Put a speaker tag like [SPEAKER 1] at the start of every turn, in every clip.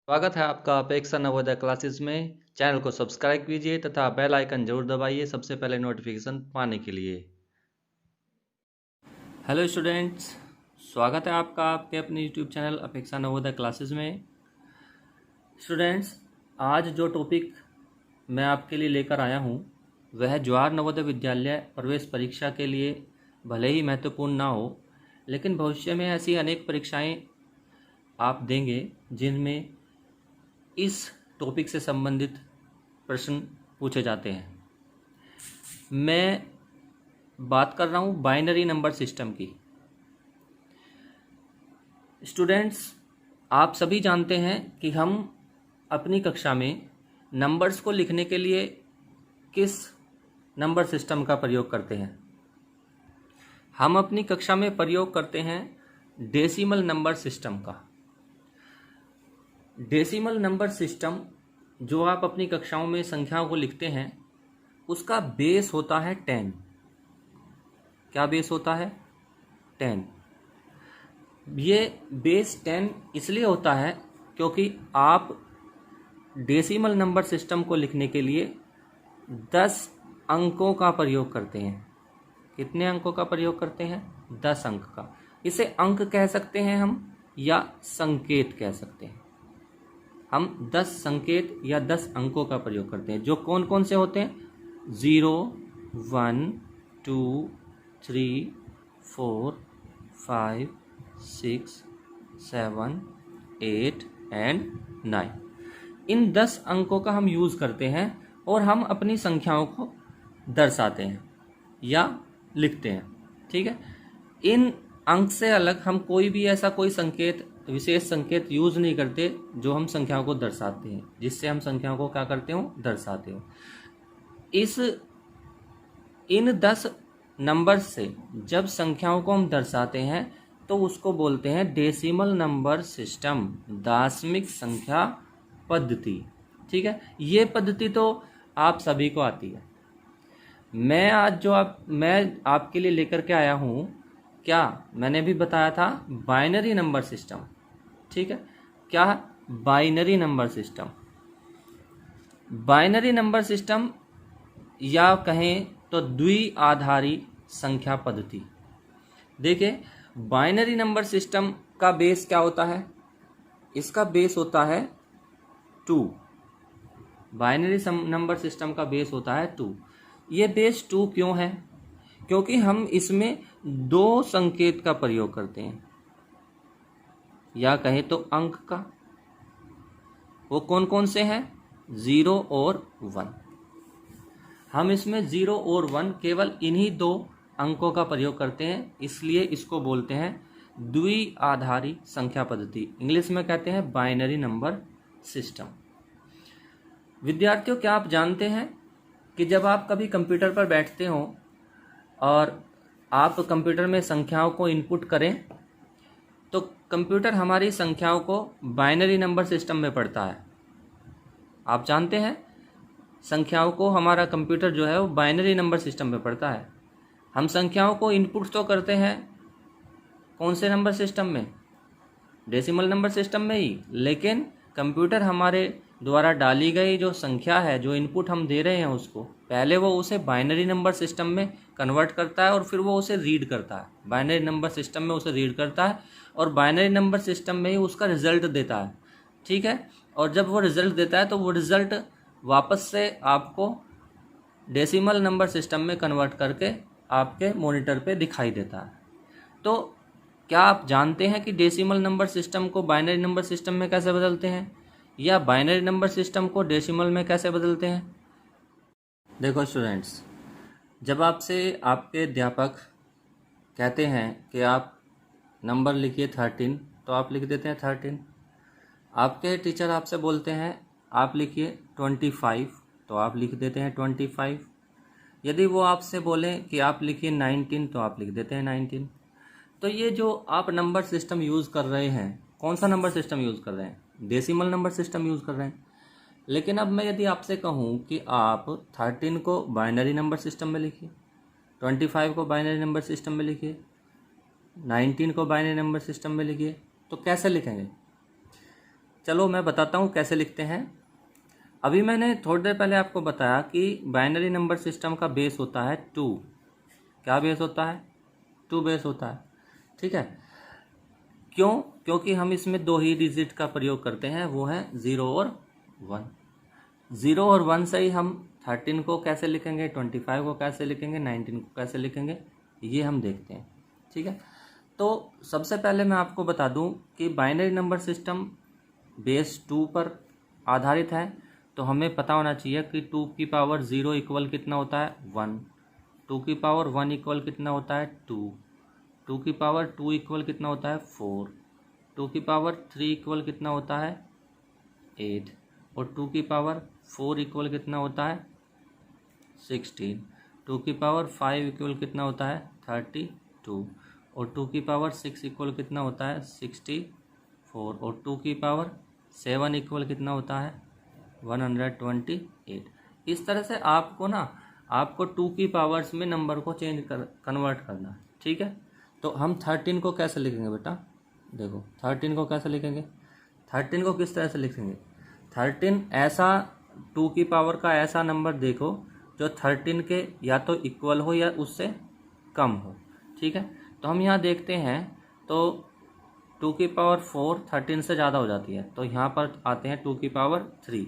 [SPEAKER 1] स्वागत है आपका अपेक्षा नवोदय क्लासेस में। चैनल को सब्सक्राइब कीजिए तथा बेल आइकन जरूर दबाइए सबसे पहले नोटिफिकेशन पाने के लिए। हेलो स्टूडेंट्स, स्वागत है आपका आपके अपने यूट्यूब चैनल अपेक्षा नवोदय क्लासेस में। स्टूडेंट्स, आज जो टॉपिक मैं आपके लिए लेकर आया हूँ वह जवाहर नवोदय विद्यालय प्रवेश परीक्षा के लिए भले ही महत्वपूर्ण ना हो, लेकिन भविष्य में ऐसी अनेक परीक्षाएं आप देंगे जिनमें इस टॉपिक से संबंधित प्रश्न पूछे जाते हैं। मैं बात कर रहा हूँ बाइनरी नंबर सिस्टम की। स्टूडेंट्स, आप सभी जानते हैं कि हम अपनी कक्षा में नंबर्स को लिखने के लिए किस नंबर सिस्टम का प्रयोग करते हैं। हम अपनी कक्षा में प्रयोग करते हैं डेसिमल नंबर सिस्टम का। डेसिमल नंबर सिस्टम जो आप अपनी कक्षाओं में संख्याओं को लिखते हैं उसका बेस होता है 10। क्या बेस होता है? 10। ये बेस 10 इसलिए होता है क्योंकि आप डेसिमल नंबर सिस्टम को लिखने के लिए 10 अंकों का प्रयोग करते हैं। कितने अंकों का प्रयोग करते हैं? 10 अंक का। इसे अंक कह सकते हैं हम या संकेत कह सकते हैं। हम 10 संकेत या 10 अंकों का प्रयोग करते हैं जो कौन कौन से होते हैं? 0, 1, 2, 3, 4, 5, 6, 7, 8 एंड 9। इन 10 अंकों का हम यूज़ करते हैं और हम अपनी संख्याओं को दर्शाते हैं या लिखते हैं। ठीक है, इन अंक से अलग हम कोई भी ऐसा कोई संकेत, विशेष संकेत यूज नहीं करते जो हम संख्याओं को दर्शाते हैं, जिससे हम संख्याओं को क्या करते हो? दर्शाते हो। इन 10 नंबर से जब संख्याओं को हम दर्शाते हैं तो उसको बोलते हैं डेसिमल नंबर सिस्टम, दशमिक संख्या पद्धति। ठीक है, ये पद्धति तो आप सभी को आती है। मैं आपके लिए लेकर के आया हूँ, क्या मैंने भी बताया था, बाइनरी नंबर सिस्टम। ठीक है, क्या? Binary number system. Binary number system या कहें तो द्विआधारी संख्या पद्धति। देखिए, बाइनरी नंबर सिस्टम का बेस क्या होता है? इसका बेस होता है 2। बाइनरी नंबर सिस्टम का बेस होता है 2। ये बेस 2 क्यों है? क्योंकि हम इसमें 2 संकेत का प्रयोग करते हैं या कहें तो अंक का। वो कौन कौन से हैं? 0 और 1। हम इसमें 0 और 1 केवल इन्हीं 2 अंकों का प्रयोग करते हैं, इसलिए इसको बोलते हैं द्विआधारी संख्या पद्धति। इंग्लिश में कहते हैं बाइनरी नंबर सिस्टम। विद्यार्थियों, क्या आप जानते हैं कि जब आप कभी कंप्यूटर पर बैठते हो और आप कंप्यूटर में संख्याओं को इनपुट करें तो कंप्यूटर हमारी संख्याओं को बाइनरी नंबर सिस्टम में पढ़ता है। आप जानते हैं, संख्याओं को हमारा कंप्यूटर जो है वो बाइनरी नंबर सिस्टम में पढ़ता है। हम संख्याओं को इनपुट तो करते हैं कौन से नंबर सिस्टम में? डेसिमल नंबर सिस्टम में ही, लेकिन कंप्यूटर हमारे द्वारा डाली गई जो संख्या है, जो इनपुट हम दे रहे हैं, उसको पहले वो उसे बाइनरी नंबर सिस्टम में कन्वर्ट करता है और फिर वो उसे रीड करता है। बाइनरी नंबर सिस्टम में उसे रीड करता है और बाइनरी नंबर सिस्टम में ही उसका रिजल्ट देता है। ठीक है, और जब वो रिजल्ट देता है तो वो रिजल्ट वापस से आपको डेसिमल नंबर सिस्टम में कन्वर्ट करके आपके मॉनिटर पे दिखाई देता है। तो क्या आप जानते हैं कि डेसिमल नंबर सिस्टम को बाइनरी नंबर सिस्टम में कैसे बदलते हैं या बाइनरी नंबर सिस्टम को डेसिमल में कैसे बदलते हैं? देखो स्टूडेंट्स, जब आपसे आपके अध्यापक कहते हैं कि आप नंबर लिखिए 13 तो आप लिख देते हैं 13। आपके टीचर आपसे बोलते हैं आप लिखिए 25 तो आप लिख देते हैं 25। यदि वो आपसे बोलें कि आप लिखिए 19 तो आप लिख देते हैं 19। तो ये जो आप नंबर सिस्टम यूज़ कर रहे हैं, कौन सा नंबर सिस्टम यूज़ कर रहे हैं? डेसिमल नंबर सिस्टम यूज़ कर रहे हैं। लेकिन अब मैं यदि आपसे कहूँ कि आप 13 को बाइनरी नंबर सिस्टम में लिखिए, 25 को बाइनरी नंबर सिस्टम में लिखिए, 19 को बाइनरी नंबर सिस्टम में लिखिए, तो कैसे लिखेंगे? चलो मैं बताता हूँ कैसे लिखते हैं। अभी मैंने थोड़ी देर पहले आपको बताया कि बाइनरी नंबर सिस्टम का बेस होता है 2। क्या बेस होता है? 2 बेस होता है। ठीक है, क्यों? क्योंकि हम इसमें 2 ही डिजिट का प्रयोग करते हैं, वो है 0 और 1। 0 और 1 से ही हम 13 को कैसे लिखेंगे, 25 को कैसे लिखेंगे, 19 को कैसे लिखेंगे, ये हम देखते हैं। ठीक है, तो सबसे पहले मैं आपको बता दूं कि बाइनरी नंबर सिस्टम बेस 2 पर आधारित है, तो हमें पता होना चाहिए कि 2 की पावर 0 इक्वल कितना होता है, 1। 2 की पावर 1 इक्वल कितना होता है, 2। 2 की पावर 2 इक्वल कितना होता है, 4। 2 की पावर 3 इक्वल कितना होता है, 8। और 2 की पावर 4 इक्वल कितना होता है, 16। 2 की पावर 5 इक्वल कितना होता है, 32। और 2 की पावर 6 इक्वल कितना होता है, 64। और 2 की पावर 7 इक्वल कितना होता है, 128। इस तरह से आपको 2 की पावर्स में नंबर को कन्वर्ट करना है। ठीक है, तो हम 13 को कैसे लिखेंगे बेटा? देखो 13 को कैसे लिखेंगे, 13 को किस तरह से लिखेंगे? 13 ऐसा 2 की पावर का ऐसा नंबर देखो जो 13 के या तो इक्वल हो या उससे कम हो। ठीक है, तो हम यहाँ देखते हैं तो 2 की पावर 4 13 से ज़्यादा हो जाती है, तो यहाँ पर आते हैं 2 की पावर 3।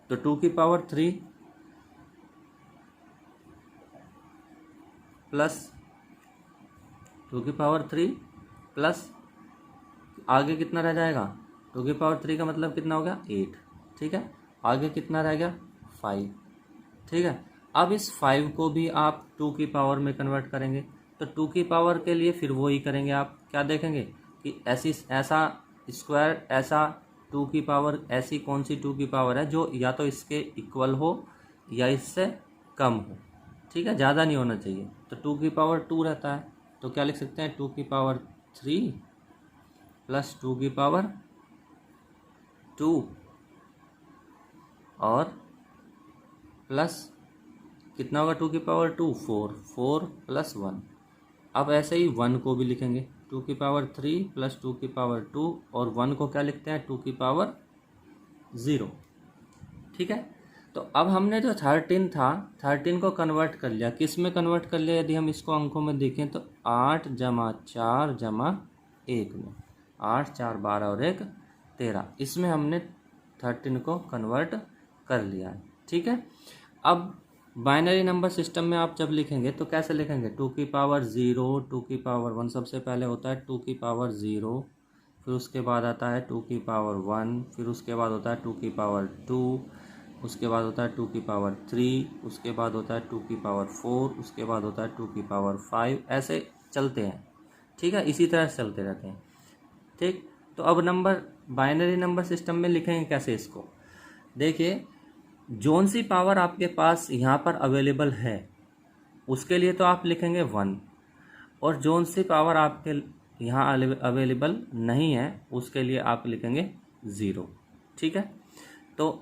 [SPEAKER 1] तो 2 की पावर 3 प्लस 2 की पावर 3 प्लस आगे कितना रह जाएगा, 2 की पावर 3 का मतलब कितना हो गया, 8। ठीक है, आगे कितना रह गया, 5। ठीक है, अब इस 5 को भी आप 2 की पावर में कन्वर्ट करेंगे, तो 2 की पावर के लिए फिर वही करेंगे। आप क्या देखेंगे कि ऐसा स्क्वायर, ऐसा 2 की पावर, ऐसी कौन सी 2 की पावर है जो या तो इसके इक्वल हो या इससे कम हो। ठीक है, ज़्यादा नहीं होना चाहिए, तो 2 की पावर 2 रहता है, तो क्या लिख सकते हैं, 2 की पावर 3 प्लस 2 की पावर 2 और प्लस कितना होगा, 2 की पावर 2 4 प्लस 1। अब ऐसे ही 1 को भी लिखेंगे, 2 की पावर 3 प्लस 2 की पावर 2 और 1 को क्या लिखते हैं, 2 की पावर 0। ठीक है, तो अब हमने जो 13 था, 13 को कन्वर्ट कर लिया, किस में कन्वर्ट कर लिया? यदि हम इसको अंकों में देखें तो 8 जमा 4 जमा 1 में, 8 4 12 और 1 13, इसमें हमने 13 को कन्वर्ट कर लिया है। ठीक है, अब बाइनरी नंबर सिस्टम में आप जब लिखेंगे तो कैसे लिखेंगे, 2 की पावर 0, 2 की पावर 1, सबसे पहले होता है 2 की पावर 0, फिर उसके बाद आता है 2 की पावर 1, फिर उसके बाद होता है 2 की पावर 2, उसके बाद होता है 2 की पावर 3, उसके बाद होता है 2 की पावर 4, उसके बाद होता है 2 की पावर 5, ऐसे चलते हैं। ठीक है, इसी तरह से चलते रहते हैं। ठीक, तो अब बाइनरी नंबर सिस्टम में लिखेंगे कैसे इसको? देखिए, जोन सी पावर आपके पास यहाँ पर अवेलेबल है उसके लिए तो आप लिखेंगे 1, और जोन सी पावर आपके यहाँ अवेलेबल नहीं है उसके लिए आप लिखेंगे 0। ठीक है, तो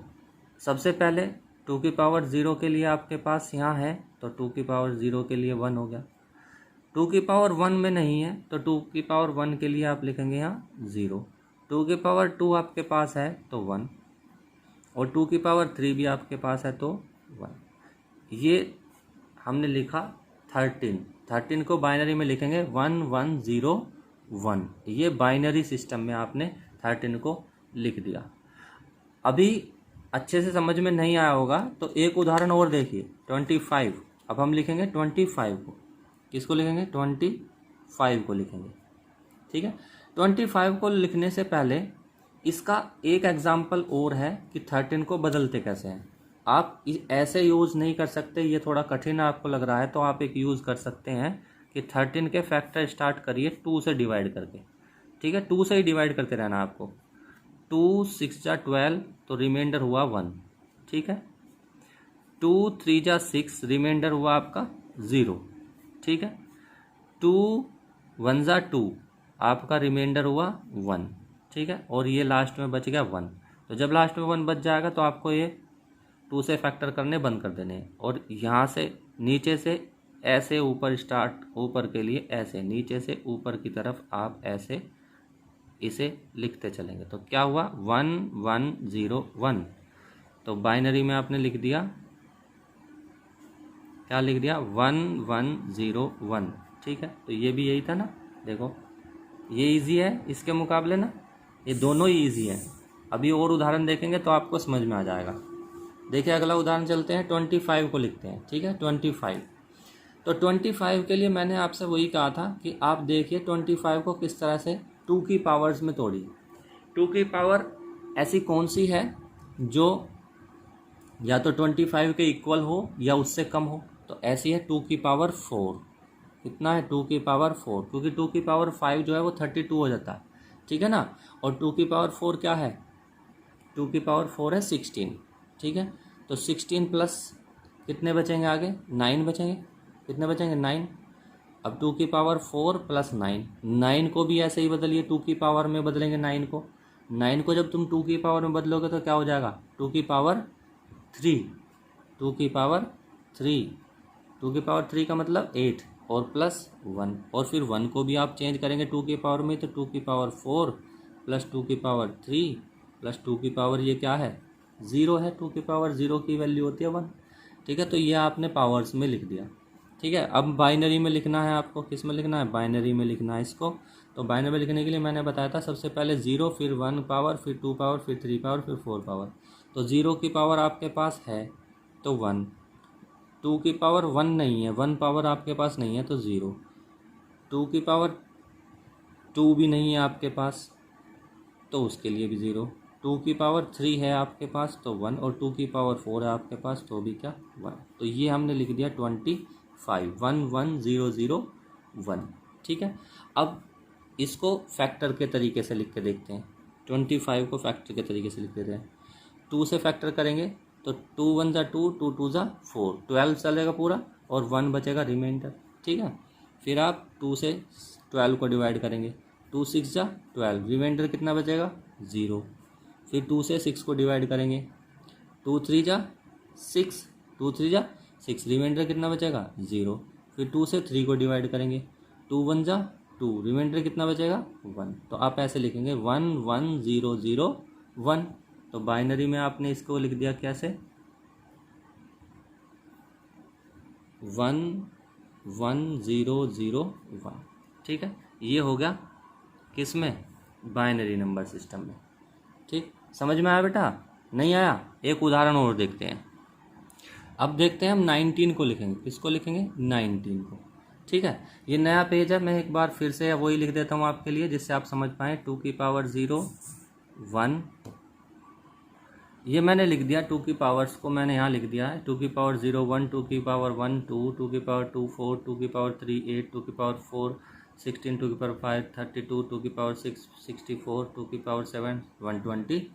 [SPEAKER 1] सबसे पहले 2 की पावर 0 के लिए आपके पास यहाँ है, तो 2 की पावर 0 के लिए 1 हो गया। 2 की पावर 1 में नहीं है, तो 2 की पावर 1 के लिए आप लिखेंगे यहाँ 0। 2 की पावर 2 आपके पास है तो 1, और 2 की पावर 3 भी आपके पास है तो 1। ये हमने लिखा 13 को बाइनरी में लिखेंगे 1 1 0 1। ये बाइनरी सिस्टम में आपने 13 को लिख दिया। अभी अच्छे से समझ में नहीं आया होगा तो एक उदाहरण और देखिए, 25। अब हम लिखेंगे 25 को, किसको लिखेंगे, 25 को लिखेंगे। ठीक है, 25 को लिखने से पहले इसका एक एग्जाम्पल और है कि 13 को बदलते कैसे हैं। आप ऐसे यूज़ नहीं कर सकते, ये थोड़ा कठिन आपको लग रहा है, तो आप एक यूज़ कर सकते हैं कि 13 के फैक्टर स्टार्ट करिए 2 से डिवाइड करके। ठीक है, 2 से ही डिवाइड करते रहना आपको। 2 6 जा 12, तो रिमाइंडर हुआ 1। ठीक है, 2 3 जा 6, रिमाइंडर हुआ आपका 0। ठीक है, 2 1 जा 2, आपका रिमाइंडर हुआ 1। ठीक है, और ये लास्ट में बच गया 1। तो जब लास्ट में 1 बच जाएगा तो आपको ये 2 से फैक्टर करने बंद कर देने हैं, और यहाँ से नीचे से ऐसे ऊपर के लिए ऐसे नीचे से ऊपर की तरफ आप ऐसे इसे लिखते चलेंगे। तो क्या हुआ 1101, तो बाइनरी में आपने लिख दिया, क्या लिख दिया 1101। ठीक है, तो ये भी यही था ना, देखो ये इजी है इसके मुकाबले ना, ये दोनों ही इजी है। अभी और उदाहरण देखेंगे तो आपको समझ में आ जाएगा। देखिए अगला उदाहरण चलते हैं, 25 को लिखते हैं। ठीक है 25, तो 25 के लिए मैंने आपसे वही कहा था कि आप देखिए 25 को किस तरह से 2 की पावर्स में तोड़िए। 2 की पावर ऐसी कौन सी है जो या तो 25 के इक्वल हो या उससे कम हो, तो ऐसी है 2 की पावर 4। कितना है 2 की पावर 4, क्योंकि 2 की पावर 5 जो है वो 32 हो जाता है। ठीक है ना, और 2 की पावर 4 क्या है, 2 की पावर 4 है 16। ठीक है, तो 16 प्लस कितने बचेंगे आगे, 9 बचेंगे। कितने बचेंगे 9। अब 2 की पावर 4 प्लस 9 को भी ऐसे ही बदलिए, 2 की पावर में बदलेंगे 9 को जब तुम 2 की पावर में बदलोगे तो क्या हो जाएगा 2 की पावर 3, 2 की पावर 3, 2 की पावर 3 का मतलब 8 और प्लस 1, और फिर 1 को भी आप चेंज करेंगे 2 की पावर में, तो 2 की पावर 4 प्लस 2 की पावर 3 प्लस 2 की पावर ये क्या है 0 है। 2 की पावर 0 की वैल्यू होती है 1। ठीक है, तो ये आपने पावर्स में लिख दिया। ठीक है, अब बाइनरी में लिखना है आपको, किस में लिखना है, बाइनरी में लिखना है इसको। तो बाइनरी में लिखने के लिए मैंने बताया था सबसे पहले 0, फिर 1 पावर, फिर 2 पावर, फिर 3 पावर, फिर 4 पावर। तो 0 की पावर आपके पास है तो 1, 2 की पावर 1 नहीं है, 1 पावर आपके पास नहीं है तो 0, 2 की पावर 2 भी नहीं है आपके पास तो उसके लिए भी 0, 2 की पावर 3 है आपके पास तो 1, और 2 की पावर 4 है आपके पास तो भी क्या 1। तो ये हमने लिख दिया 25, 11001। ठीक है, अब इसको फैक्टर के तरीके से लिख के देखते हैं। 25 को फैक्टर के तरीके से लिख देते हैं। 2 से फैक्टर करेंगे तो 2 1 ज़ा 2, 2 2 ज़ा 4, 12 चलेगा पूरा और 1 बचेगा रिमाइंडर। ठीक है, फिर आप 2 से 12 को डिवाइड करेंगे, 2 6 ज़ा 12, रिमाइंडर कितना बचेगा 0। फिर 2 से 6 को डिवाइड करेंगे, 2 3 ज़ा 6, 2 3 ज़ा 6, रिमाइंडर कितना बचेगा 0। फिर 2 से 3 को डिवाइड करेंगे, 2 1 ज़ा 2, रिमाइंडर कितना बचेगा 1। तो आप ऐसे लिखेंगे 11001। तो बाइनरी में आपने इसको लिख दिया कैसे 11001। ठीक है, ये हो गया किस में, बाइनरी नंबर सिस्टम में। ठीक, समझ में आया बेटा, नहीं आया, एक उदाहरण और देखते हैं। अब देखते हैं हम 19 को लिखेंगे, किसको लिखेंगे 19 को। ठीक है, ये नया पेज है, मैं एक बार फिर से वही लिख देता हूँ आपके लिए जिससे आप समझ पाएँ। 2 की पावर 0 1, ये मैंने लिख दिया 2 की पावर्स को मैंने यहाँ लिख दिया है। 2 की पावर 0 1, 2 की पावर 1 2, 2 की पावर 2 4, 2 की पावर 3 8, 2 की पावर 4 16, 2 की पावर 5 32, 2 की पावर 6 64, 2 की पावर 7 128।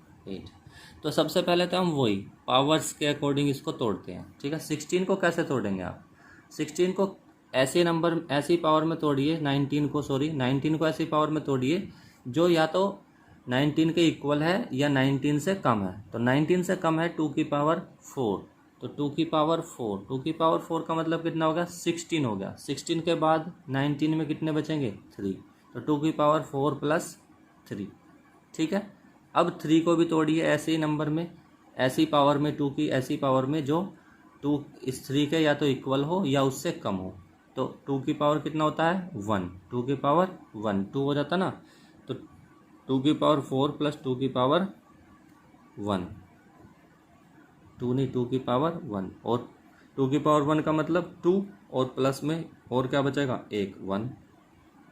[SPEAKER 1] तो सबसे पहले तो हम वही पावर्स के अकॉर्डिंग इसको तोड़ते हैं। ठीक है, 16 को कैसे तोड़ेंगे आप, 16 को ऐसे नंबर ऐसी पावर में तोड़िए, 19 को ऐसी पावर में तोड़िए जो या तो 19 के इक्वल है या 19 से कम है। तो 19 से कम है 2 की पावर 4, तो 2 की पावर 4, 2 की पावर 4 का मतलब कितना हो गया 16 हो गया। 16 के बाद 19 में कितने बचेंगे 3, तो 2 की पावर 4 प्लस 3। ठीक है, अब 3 को भी तोड़िए ऐसे ही नंबर में, ऐसी पावर में, 2 की ऐसी पावर में जो 2 इस 3 के या तो इक्वल हो या उससे कम हो। तो 2 की पावर कितना होता है 1, 2 की पावर 1 2 हो जाता ना, तो 2 की पावर 4 प्लस 2 की पावर 1, 2 नहीं 2 की पावर 1, और 2 की पावर 1 का मतलब 2 और प्लस में और क्या बचेगा 1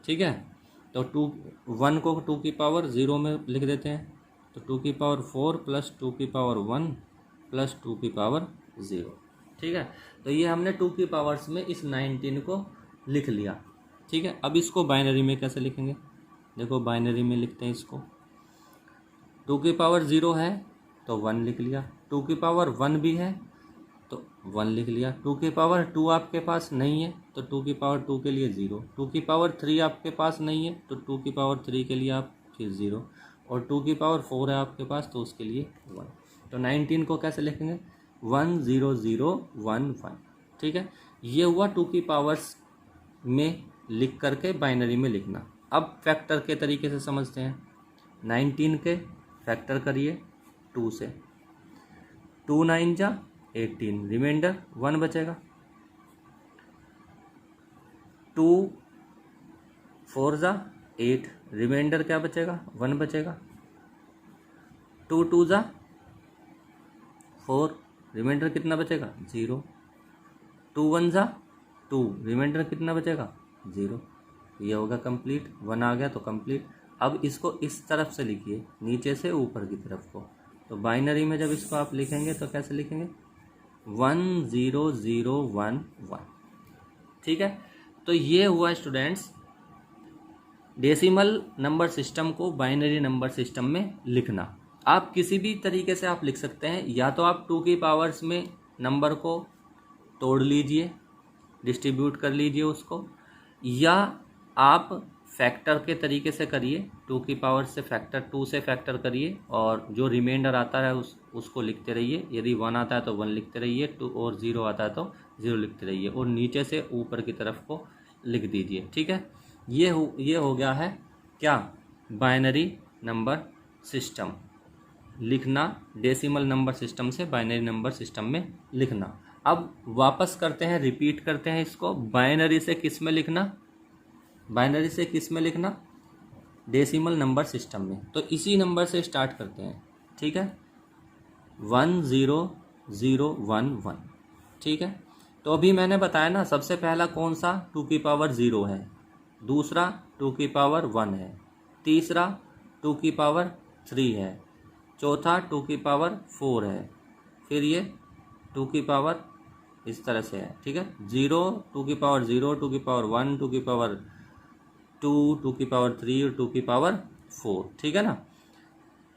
[SPEAKER 1] ठीक है, तो 1 को 2 की पावर 0 में लिख देते हैं, तो 2 की पावर 4 प्लस 2 की पावर 1 प्लस 2 की पावर 0। ठीक है, तो ये हमने 2 की पावर्स में इस 19 को लिख लिया। ठीक है, अब इसको बाइनरी में कैसे लिखेंगे, देखो बाइनरी में लिखते हैं इसको। 2 की पावर 0 है तो 1 लिख लिया, 2 की पावर 1 भी है तो 1 लिख लिया, 2 की पावर 2 आपके पास नहीं है तो 2 की पावर 2 के लिए 0, 2 की पावर 3 आपके पास नहीं है तो 2 की पावर 3 के लिए आप फिर 0, और 2 की पावर 4 है आपके पास तो उसके लिए 1। तो 19 को कैसे लिखेंगे 10011। ठीक है, ये हुआ 2 की पावर्स में लिख करके बाइनरी में लिखना। अब फैक्टर के तरीके से समझते हैं। 19 के फैक्टर करिए 2 से, 2 9 जा 18, रिमाइंडर 1 बचेगा। 2 4 जा 8, रिमाइंडर क्या बचेगा, 1 बचेगा। 2 2 जा 4, रिमाइंडर कितना बचेगा, 0। 2 1 जा 2, रिमाइंडर कितना बचेगा, 0। ये होगा कंप्लीट, 1 आ गया तो कंप्लीट। अब इसको इस तरफ से लिखिए, नीचे से ऊपर की तरफ को। तो बाइनरी में जब इसको आप लिखेंगे तो कैसे लिखेंगे, 1 0 0 1 1। ठीक है, तो ये हुआ स्टूडेंट्स डेसिमल नंबर सिस्टम को बाइनरी नंबर सिस्टम में लिखना। आप किसी भी तरीके से आप लिख सकते हैं, या तो आप 2 की पावर्स में नंबर को तोड़ लीजिए, डिस्ट्रीब्यूट कर लीजिए उसको, या आप फैक्टर के तरीके से करिए, 2 की पावर से फैक्टर 2 से फैक्टर करिए और जो रिमाइंडर आता है उसको लिखते रहिए। यदि 1 आता है तो 1 लिखते रहिए, 2 और 0 आता है तो 0 लिखते रहिए, और नीचे से ऊपर की तरफ को लिख दीजिए। ठीक है, ये हो गया है क्या, बाइनरी नंबर सिस्टम लिखना, डेसिमल नंबर सिस्टम से बाइनरी नंबर सिस्टम में लिखना। अब वापस करते हैं, रिपीट करते हैं इसको। बाइनरी से किस में लिखना, बाइनरी से किस में लिखना, डेसिमल नंबर सिस्टम में। तो इसी नंबर से स्टार्ट करते हैं। ठीक है, 1 0 0 1 1। ठीक है, तो अभी मैंने बताया ना, सबसे पहला कौन सा, 2 की पावर 0 है, दूसरा 2 की पावर 1 है, तीसरा 2 की पावर 3 है, चौथा 2 की पावर 4 है, फिर ये 2 की पावर इस तरह से है। ठीक है, 0 2 की पावर 0, 2 की पावर 1, 2 की पावर 2, 2 की पावर 3 और 2 की पावर 4। ठीक है ना,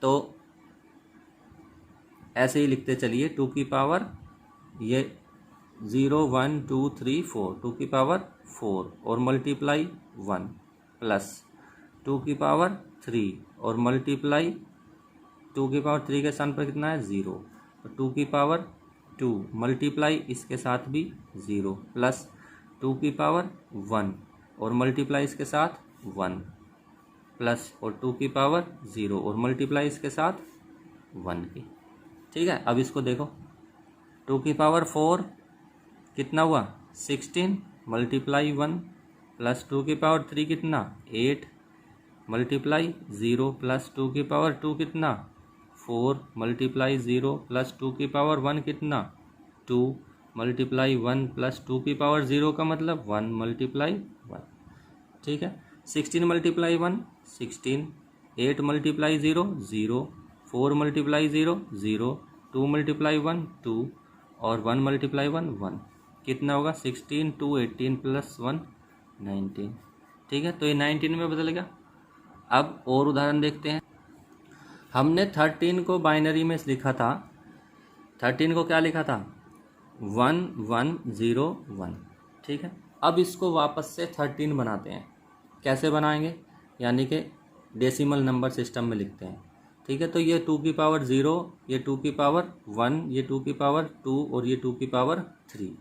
[SPEAKER 1] तो ऐसे ही लिखते चलिए, 2 की पावर ये 0 1 2 3 4, 2 की पावर 4 और मल्टीप्लाई 1 प्लस 2 की पावर 3 और मल्टीप्लाई 2 की पावर 3 के स्थान पर कितना है, 0। तो 2 की पावर 2 मल्टीप्लाई इसके साथ भी 0 प्लस 2 की पावर 1 और मल्टीप्लाई इसके साथ 1 प्लस और 2 की पावर 0 और मल्टीप्लाई इसके साथ 1 की। ठीक है, अब इसको देखो, 2 की पावर 4 कितना हुआ, 16 मल्टीप्लाई 1 प्लस 2 की पावर 3 कितना, 8 मल्टीप्लाई 0 प्लस 2 की पावर 2 कितना, 4 मल्टीप्लाई 0 प्लस 2 की पावर 1 कितना, 2 मल्टीप्लाई 1 प्लस 2 की पावर 0 का मतलब 1 मल्टीप्लाई 1। ठीक है, 16 मल्टीप्लाई 1 16, 8 मल्टीप्लाई 0 0, 4 मल्टीप्लाई 0 0, 2 मल्टीप्लाई 1 2 और 1 मल्टीप्लाई 1 1। कितना होगा, 16 2 18 प्लस 1 19। ठीक है, तो ये 19 में बदल गया। अब और उदाहरण देखते हैं। हमने 13 को बाइनरी में लिखा था, 13 को क्या लिखा था, 1 1 0 1। ठीक है, अब इसको वापस से 13 बनाते हैं। कैसे बनाएंगे, यानी कि डेसिमल नंबर सिस्टम में लिखते हैं। ठीक है, तो ये 2 की पावर 0, ये 2 की पावर 1, ये 2 की पावर 2 और ये 2 की पावर 3।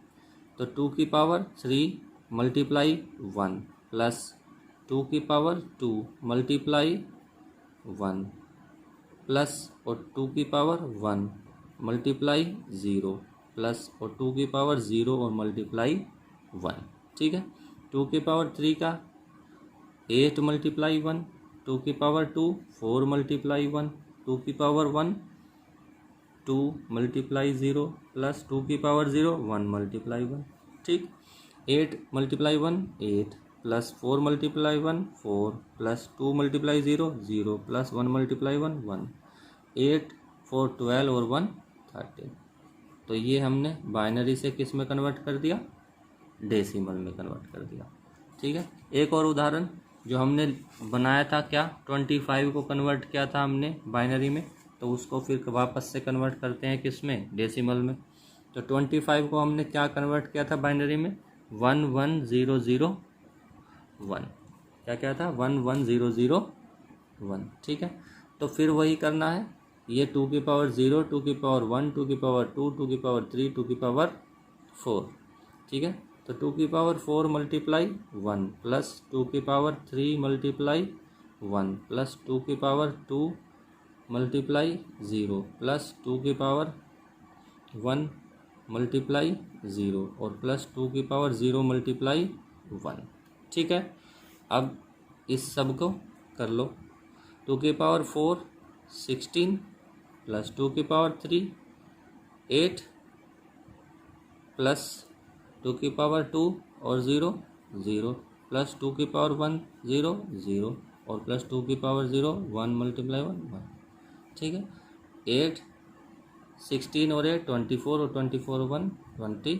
[SPEAKER 1] तो 2 की पावर 3 मल्टीप्लाई 1 प्लस 2 की पावर 2 मल्टीप्लाई 1 प्लस और 2 की पावर 1 मल्टीप्लाई 0 प्लस और 2 की पावर 0 और मल्टीप्लाई 1। ठीक है, 2 की पावर 3 का 8 मल्टीप्लाई 1, 2 की पावर 2 4 मल्टीप्लाई 1, 2 की पावर 1 2 मल्टीप्लाई 0 प्लस 2 की पावर 0 1 मल्टीप्लाई 1। ठीक, 8 multiply 1 8 plus 4 multiply 1 4 plus 2 multiply 0 0 plus 1 multiply 1 1, 8 4 12 और 1 13। तो ये हमने बाइनरी से किस में कन्वर्ट कर दिया, डेसिमल में कन्वर्ट कर दिया। ठीक है, एक और उदाहरण जो हमने बनाया था, क्या 25 को कन्वर्ट किया था हमने बाइनरी में, तो उसको फिर वापस से कन्वर्ट करते हैं किस में, डेसिमल में। तो 25 को हमने क्या कन्वर्ट किया था बाइनरी में, 1 1 0 0 1। क्या था, 1 1 0 0 1। ठीक है, तो फिर वही करना है, ये 2 की पावर 0, 2 की पावर 1, 2 की पावर 2, 2 की पावर 3, 2 की पावर 4। ठीक है, तो 2 की पावर 4 मल्टीप्लाई 1 प्लस 2 की पावर 3 मल्टीप्लाई 1 प्लस 2 की पावर 2 मल्टीप्लाई 0 प्लस 2 की पावर 1 मल्टीप्लाई 0 और प्लस 2 की पावर 0 मल्टीप्लाई 1। ठीक है, अब इस सब को कर लो। 2 की पावर 4 16 प्लस 2 की पावर 3 8 प्लस 2 की पावर 2 और 0 0 प्लस 2 की पावर 1 0 0 और प्लस 2 की पावर 0 1 मल्टीप्लाई 1 1। ठीक है, 8 16 और 8 24 और 24 1 25।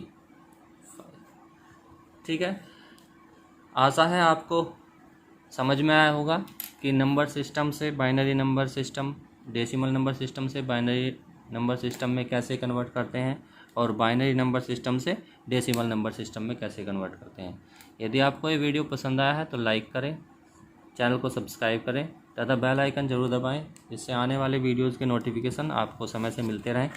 [SPEAKER 1] ठीक है, आशा है आपको समझ में आया होगा कि नंबर सिस्टम से binary number system, decimal number system से बाइनरी नंबर सिस्टम में कैसे कन्वर्ट करते हैं और बाइनरी नंबर सिस्टम से डेसिमल नंबर सिस्टम में कैसे कन्वर्ट करते हैं। यदि आपको ये वीडियो पसंद आया है तो लाइक करें, चैनल को सब्सक्राइब करें तथा बेल आइकन ज़रूर दबाएं, जिससे आने वाले वीडियोज़ के नोटिफिकेशन आपको समय से मिलते रहें।